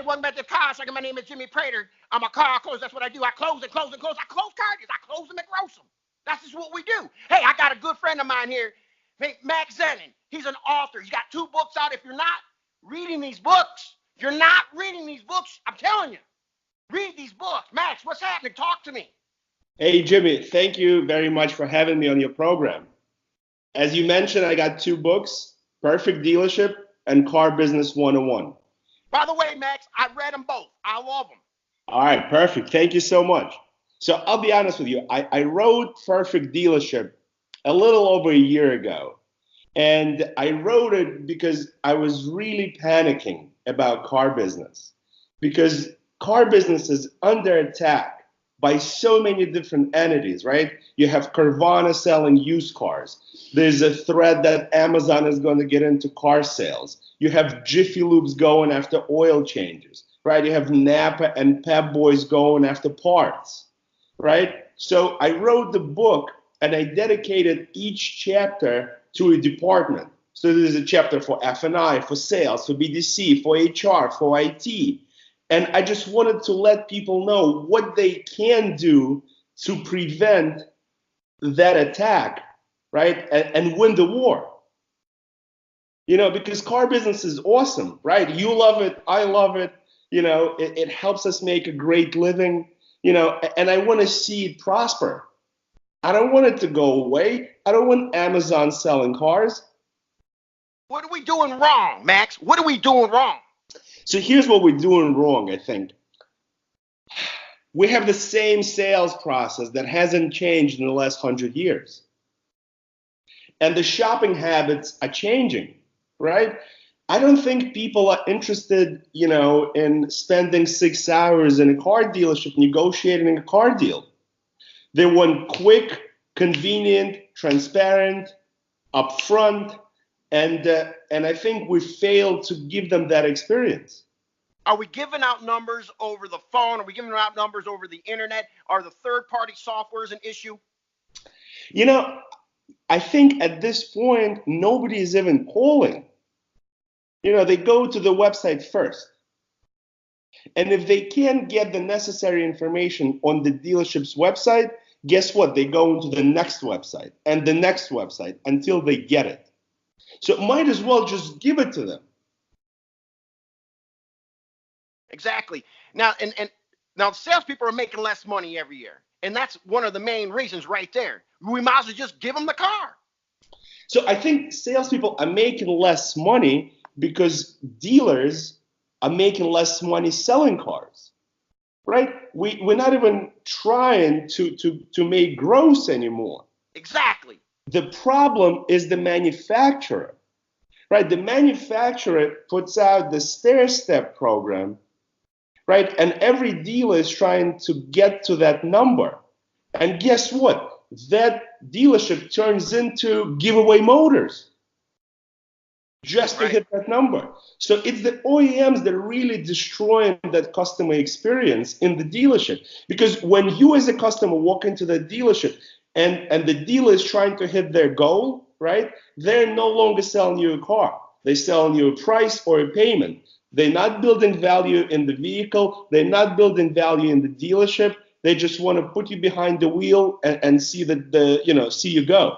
welcome back to Car Second. My name is Jimmy Prater. I'm a car close. That's what I do. I close and close and close. I close car deals. I close them and gross them. That's just what we do. Hey, I got a good friend of mine here, Max Zanan. He's an author. He's got 2 books out. If you're not reading these books, I'm telling you, read these books. Max, what's happening? Talk to me. Hey, Jimmy, thank you very much for having me on your program. As you mentioned, I got 2 books, Perfect Dealership and Car Business 101. By the way, Max, I read them both. I love them. All right, perfect. Thank you so much. So I'll be honest with you. I wrote Perfect Dealership a little over a year ago. And I wrote it because I was really panicking about car business. Because car business is under attack by so many different entities, right? You have Carvana selling used cars. There's a threat that Amazon is going to get into car sales. You have Jiffy Lubes going after oil changes, right? You have Napa and Pep Boys going after parts, right? So I wrote the book and I dedicated each chapter to a department. So there's a chapter for F&I, for sales, for BDC, for HR, for IT. And I just wanted to let people know what they can do to prevent that attack, right? And win the war. You know, because car business is awesome, right? You love it, I love it. You know, it helps us make a great living, you know, and I want to see it prosper. I don't want it to go away. I don't want Amazon selling cars. What are we doing wrong, Max? What are we doing wrong? So here's what we're doing wrong, I think. We have the same sales process that hasn't changed in the last 100 years. And the shopping habits are changing, right? I don't think people are interested, you know, in spending 6 hours in a car dealership negotiating a car deal. They want quick, convenient, transparent, upfront, and I think we failed to give them that experience. Are we giving out numbers over the phone? Are we giving out numbers over the internet? Are the third-party softwares an issue? You know, I think at this point, nobody is even calling. You know, they go to the website first. And if they can't get the necessary information on the dealership's website, guess what? They go into the next website and the next website until they get it. So might as well just give it to them. Exactly. Now, and now salespeople are making less money every year. And that's one of the main reasons right there. We might as well just give them the car. So I think salespeople are making less money because dealers are making less money selling cars, right? We're not even trying to make gross anymore. Exactly. The problem is the manufacturer, right? The manufacturer puts out the stair-step program, right? And every dealer is trying to get to that number. And guess what? That dealership turns into giveaway motors just to hit that number. So it's the OEMs that are really destroying that customer experience in the dealership. Because when you as a customer walk into the dealership and the dealer is trying to hit their goal, right? They're no longer selling you a car. They're selling you a price or a payment. They're not building value in the vehicle. They're not building value in the dealership. They just want to put you behind the wheel and see see you go.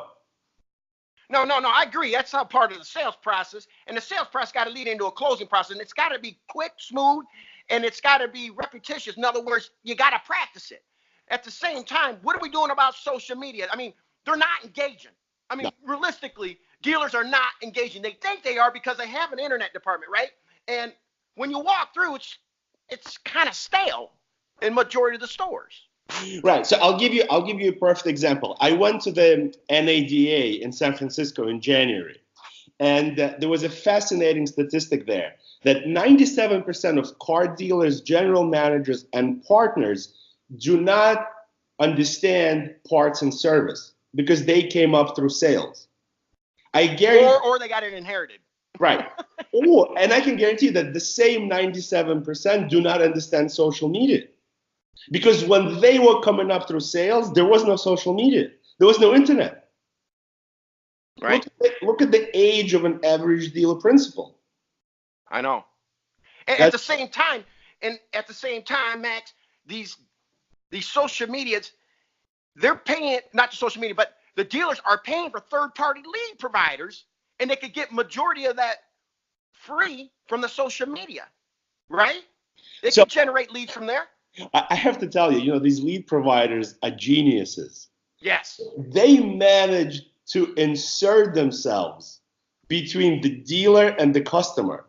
No, I agree. That's how part of the sales process. And the sales process got to lead into a closing process. And it's got to be quick, smooth, and it's got to be repetitious. In other words, you got to practice it. At the same time, what are we doing about social media? I mean, they're not engaging. I mean, realistically, dealers are not engaging. They think they are because they have an internet department, right? And when you walk through, it's kind of stale in majority of the stores. Right. So I'll give you a perfect example. I went to the NADA in San Francisco in January, and there was a fascinating statistic there that 97% of car dealers, general managers, and partners do not understand parts and service because they came up through sales. I guarantee, or they got it inherited. Right. And I can guarantee that the same 97% do not understand social media. Because when they were coming up through sales, there was no social media. There was no internet. Right. Look at the age of an average dealer principal. I know. And at the same time, And at the same time, Max, these social medias, they're paying, not the social media, but the dealers are paying for third-party lead providers, and they could get majority of that free from the social media, right? They So could generate leads from there. I have to tell you, these lead providers are geniuses. Yes. They manage to insert themselves between the dealer and the customer,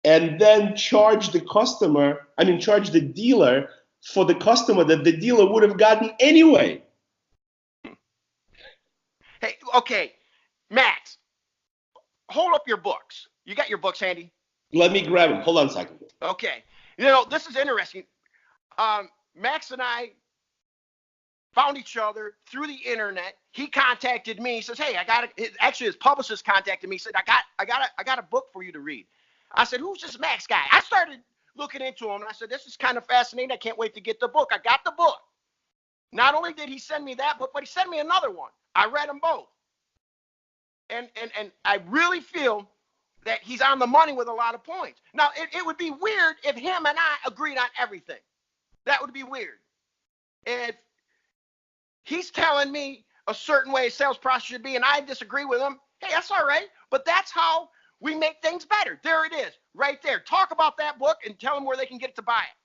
and then charge the dealer for the customer that the dealer would have gotten anyway. Hey, okay, Max, hold up your books. You got your books handy? Let me grab them. Hold on a second. Okay. This is interesting. Max and I found each other through the internet. He contacted me. He says, "Hey, actually his publicist contacted me. He said, I got a book for you to read." I said, "Who's this Max guy?" I started looking into him, and I said, "This is kind of fascinating. I can't wait to get the book." I got the book. Not only did he send me that book, but he sent me another one. I read them both. And I really feel that he's on the money with a lot of points. Now, it would be weird if him and I agreed on everything. That would be weird. If he's telling me a certain way a sales process should be and I disagree with him, hey, that's all right. But that's how we make things better. There it is, right there. Talk about that book and tell them where they can get it to buy it.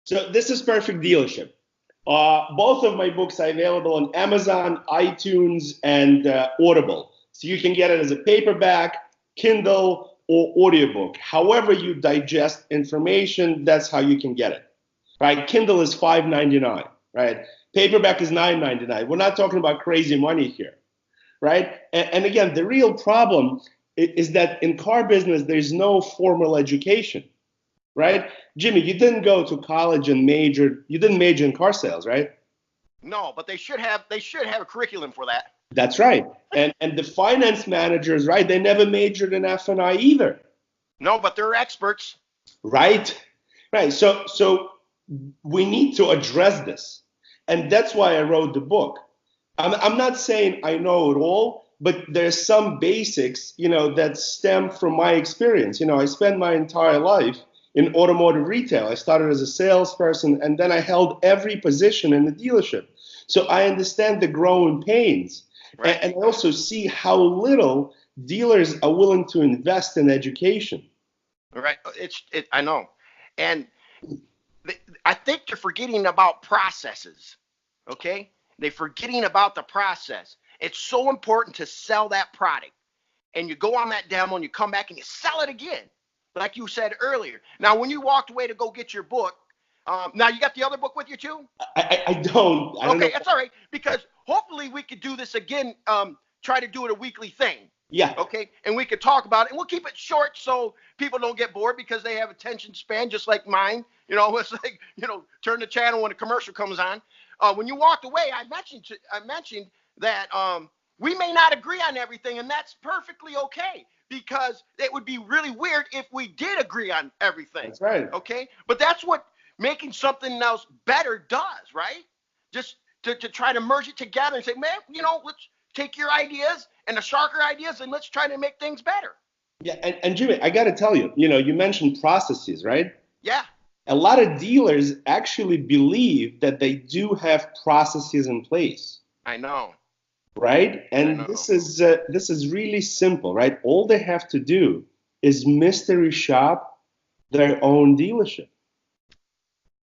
So this is Perfect Dealership. Both of my books are available on Amazon, iTunes, and Audible. So you can get it as a paperback, Kindle, or audiobook. However you digest information, that's how you can get it. Right? Kindle is $5.99. Right? Paperback is $9.99. We're not talking about crazy money here. Right? And again, the real problem is that in car business, there's no formal education. Right? Jimmy, you didn't go to college and you didn't major in car sales, right? No, but they should have a curriculum for that. That's right. And the finance managers, right, they never majored in F&I either. No, but they're experts. Right. Right. So we need to address this. And that's why I wrote the book. I'm not saying I know it all, but there's some basics, that stem from my experience. I spent my entire life in automotive retail. I started as a salesperson, and then I held every position in the dealership. So I understand the growing pains. Right. And I also see how little dealers are willing to invest in education. Right. I know. And I think they're forgetting about processes. Okay. They're forgetting about the process. It's so important to sell that product. And you go on that demo and you come back and you sell it again. Like you said earlier. Now, when you walked away to go get your book, now you got the other book with you too? I don't. Okay, that's all right. Because hopefully we could do this again. Try to do it a weekly thing. Yeah. Okay. And we could talk about it, and we'll keep it short so people don't get bored because they have attention span just like mine. It's like turn the channel when a commercial comes on. When you walked away, I mentioned that we may not agree on everything, and that's perfectly okay. Because it would be really weird if we did agree on everything. That's right. Okay. But that's what making something else better does, right? Just to try to merge it together and say, man, let's take your ideas and the Sharker ideas and let's try to make things better. Yeah. And Jimmy, I got to tell you, you mentioned processes, right? Yeah. A lot of dealers actually believe that they do have processes in place. I know. Right? And this is really simple, right? All they have to do is mystery shop their own dealership.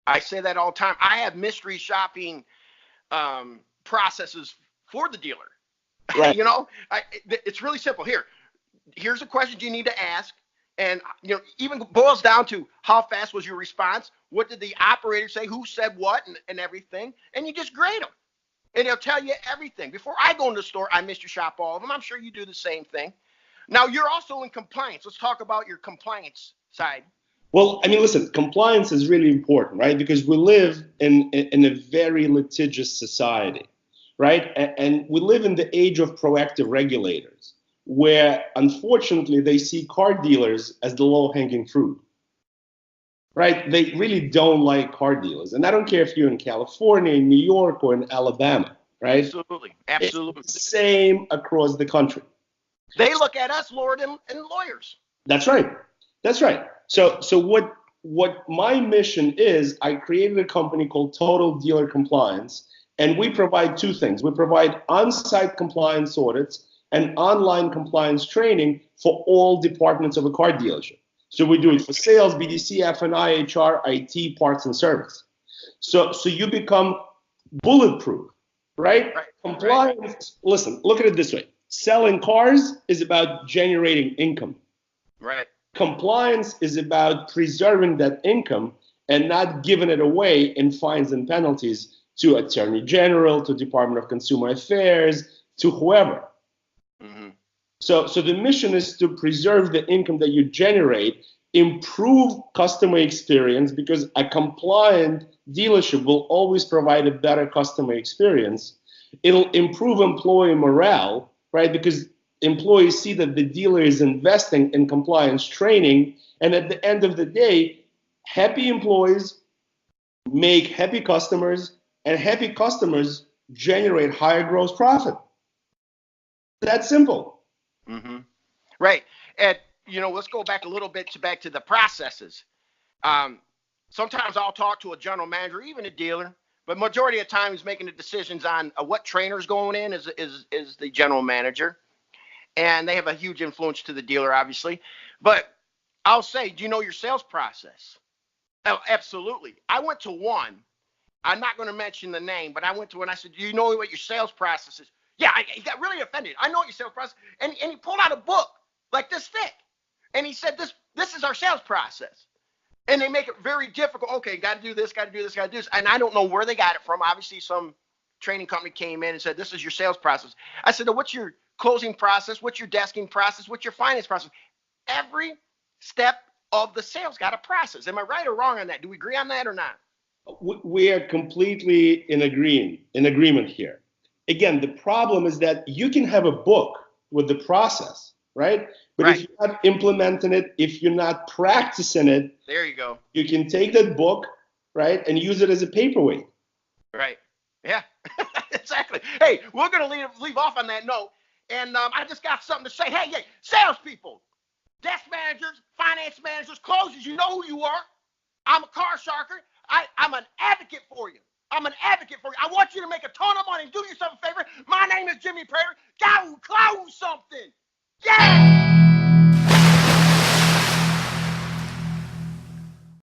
I say that all the time. I have mystery shopping processes for the dealer. Right. It's really simple. Here's a question you need to ask. And, even boils down to how fast was your response? What did the operator say? Who said what and everything? And you just grade them. And they'll tell you everything. Before I go in the store, I mystery shop all of them. I'm sure you do the same thing. Now, you're also in compliance. Let's talk about your compliance side. Well, listen, compliance is really important, right? Because we live in a very litigious society, right? And we live in the age of proactive regulators, where, unfortunately, they see car dealers as the low-hanging fruit. Right? They really don't like car dealers. And I don't care if you're in California, in New York, or in Alabama, right? Absolutely. It's the same across the country. They look at us, Lord, and lawyers. That's right. So what my mission is, I created a company called Total Dealer Compliance, and we provide two things. We provide on-site compliance audits and online compliance training for all departments of a car dealership. So we do it for sales, BDC, F&I, HR, IT, parts, and service. So you become bulletproof, right? Compliance, listen, look at it this way. Selling cars is about generating income. Right. Compliance is about preserving that income and not giving it away in fines and penalties to Attorney General, to Department of Consumer Affairs, to whoever. Mm-hmm. So the mission is to preserve the income that you generate, improve customer experience, because a compliant dealership will always provide a better customer experience. It'll improve employee morale, right? Because employees see that the dealer is investing in compliance training, and at the end of the day, happy employees make happy customers, and happy customers generate higher gross profit. That's simple. Mm-hmm. Right. And, let's go back a little bit back to the processes. Sometimes I'll talk to a general manager, even a dealer, but majority of the time he's making the decisions on what trainer's going in is the general manager. And they have a huge influence to the dealer, obviously. But I'll say, do you know your sales process? Oh, absolutely. I went to one. I'm not going to mention the name, but I went to one. I said, do you know what your sales process is? Yeah, he got really offended. I know what your sales process. And he pulled out a book like this thick. And he said, this is our sales process. And they make it very difficult. Okay, got to do this, got to do this, got to do this. And I don't know where they got it from. Obviously, some training company came in and said, this is your sales process. I said, what's your closing process? What's your desking process? What's your finance process? Every step of the sales got a process. Am I right or wrong on that? Do we agree on that or not? We are completely in agreement here. Again, the problem is that you can have a book with the process, right? But if you're not implementing it, if you're not practicing it, there you go. You can take that book, right, and use it as a paperweight. Right. Yeah, exactly. Hey, we're going to leave off on that note. And I just got something to say. Hey, salespeople, desk managers, finance managers, closers, you know who you are. I'm a car sharker. I'm an advocate for you. I'm an advocate for you. I want you to make a ton of money. Do yourself a favor. My name is Jimmy Prater. Go close something.